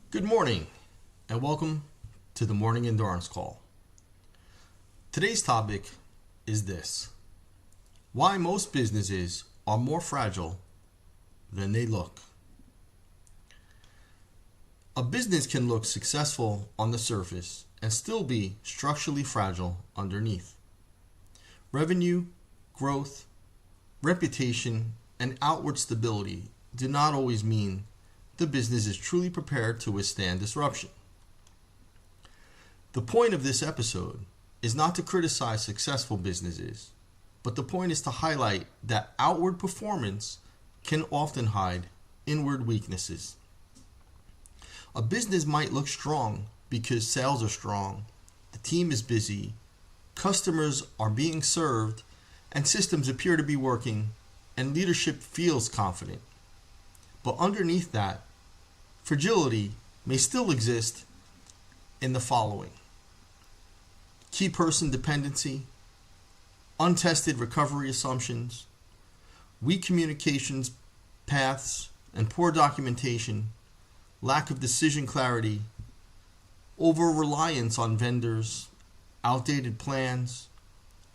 Good morning and welcome to the Morning Endurance Call. Today's topic is this: why most businesses are more fragile than they look. A business can look successful on the surface and still be structurally fragile underneath. Revenue, growth, reputation, and outward stability do not always mean the business is truly prepared to withstand disruption. The point of this episode is not to criticize successful businesses, but the point is to highlight that outward performance can often hide inward weaknesses. A business might look strong because sales are strong, the team is busy, customers are being served, and systems appear to be working, and leadership feels confident. But underneath that, fragility may still exist in the following: key person dependency, untested recovery assumptions, weak communications paths and poor documentation, lack of decision clarity, over-reliance on vendors, outdated plans,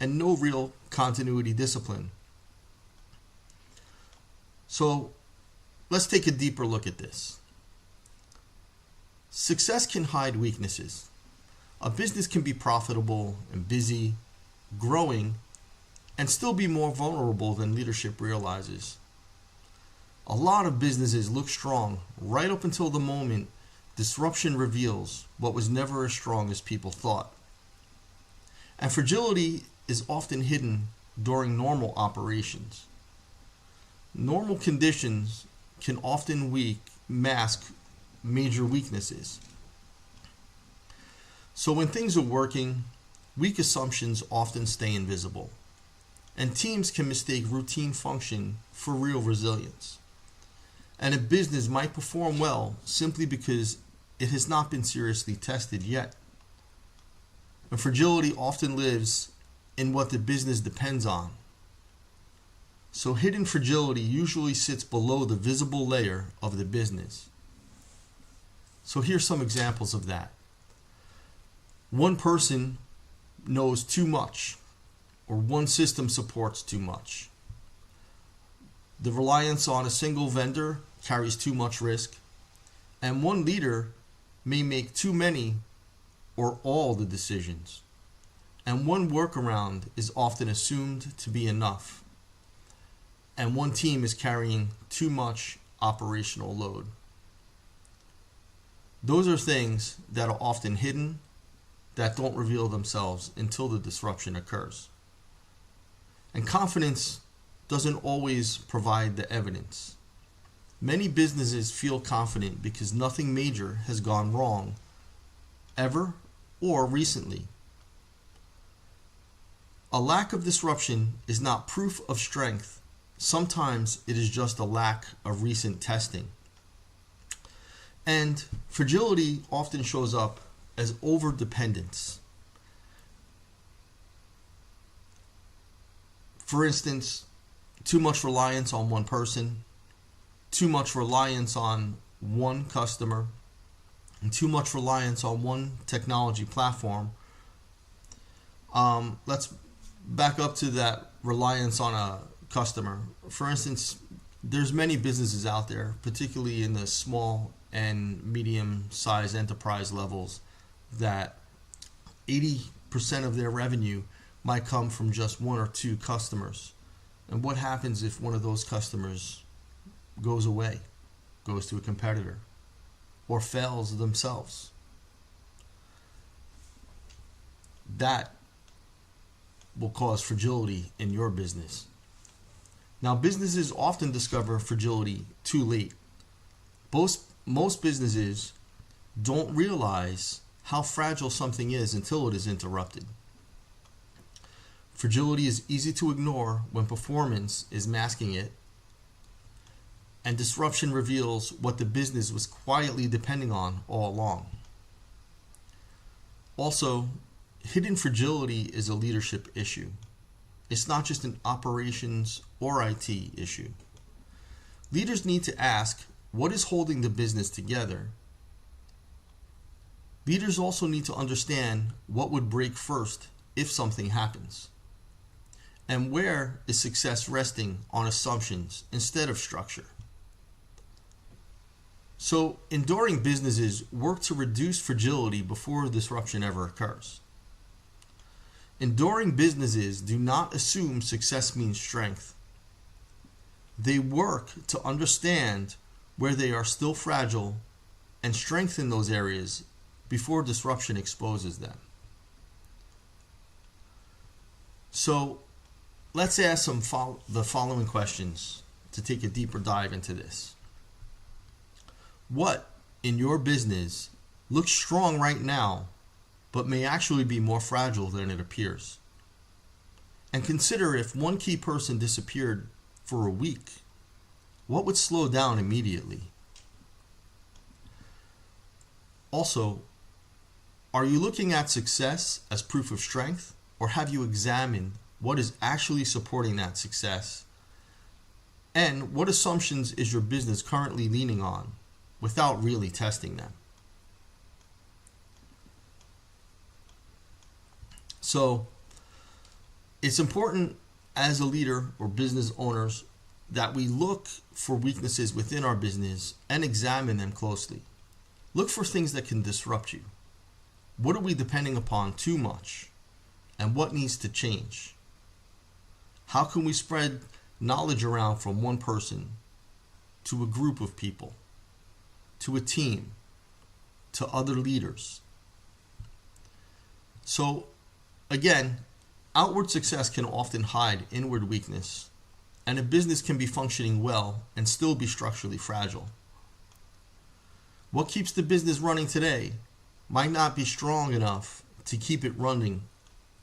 and no real continuity discipline. So let's take a deeper look at this. Success can hide weaknesses. A business can be profitable and busy, growing, and still be more vulnerable than leadership realizes. A lot of businesses look strong right up until the moment disruption reveals what was never as strong as people thought. And fragility is often hidden during normal operations. Normal conditions can often mask major weaknesses. So when things are working, weak assumptions often stay invisible, and teams can mistake routine function for real resilience. And a business might perform well simply because it has not been seriously tested yet. And fragility often lives in what the business depends on. So hidden fragility usually sits below the visible layer of the business. So here's some examples of that. One person knows too much, or one system supports too much. The reliance on a single vendor carries too much risk, and one leader may make too many or all the decisions, and one workaround is often assumed to be enough, and one team is carrying too much operational load. Those are things that are often hidden, that don't reveal themselves until the disruption occurs. And confidence doesn't always provide the evidence. Many businesses feel confident because nothing major has gone wrong, ever or recently. A lack of disruption is not proof of strength. Sometimes it is just a lack of recent testing. And fragility often shows up as overdependence. For instance, too much reliance on one person, too much reliance on one customer, and too much reliance on one technology platform. Let's back up to that reliance on a customer. For instance, there's many businesses out there, particularly in the small and medium-sized enterprise levels, that 80% of their revenue might come from just one or two customers. And what happens if one of those customers goes away, goes to a competitor, or fails themselves? That will cause fragility in your business. Now, businesses often discover fragility too late. Most businesses don't realize how fragile something is until it is interrupted. Fragility is easy to ignore when performance is masking it, and disruption reveals what the business was quietly depending on all along. Also, hidden fragility is a leadership issue. It's not just an operations or IT issue. Leaders need to ask what is holding the business together Leaders also need to understand what would break first if something happens, and where is success resting on assumptions instead of structure. So, enduring businesses work to reduce fragility before disruption ever occurs. Enduring businesses do not assume success means strength. They work to understand where they are still fragile and strengthen those areas before disruption exposes them. So, let's ask the following questions to take a deeper dive into this. What in your business looks strong right now, but may actually be more fragile than it appears? And consider if one key person disappeared for a week, what would slow down immediately? Also, are you looking at success as proof of strength, or have you examined what is actually supporting that success? And what assumptions is your business currently leaning on without really testing them? So, it's important as a leader or business owners that we look for weaknesses within our business and examine them closely. Look for things that can disrupt you. What are we depending upon too much? And what needs to change? How can we spread knowledge around from one person to a group of people, to a team, to other leaders? So, again, outward success can often hide inward weakness, and a business can be functioning well and still be structurally fragile. What keeps the business running today might not be strong enough to keep it running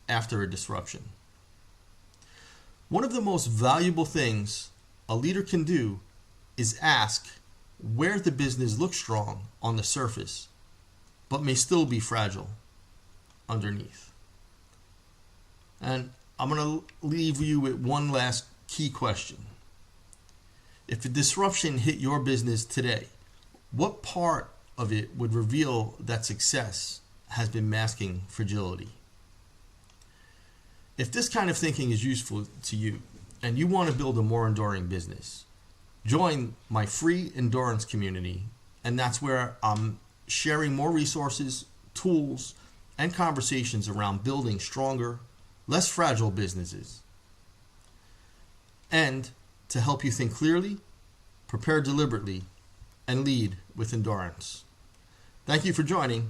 after a disruption. One of the most valuable things a leader can do is ask where the business looks strong on the surface, but may still be fragile underneath. And I'm going to leave you with one last key question. If a disruption hit your business today, what part of it would reveal that success has been masking fragility? If this kind of thinking is useful to you and you want to build a more enduring business, join my free endurance community, and that's where I'm sharing more resources, tools, and conversations around building stronger, less fragile businesses, and to help you think clearly, prepare deliberately, and lead with endurance. Thank you for joining.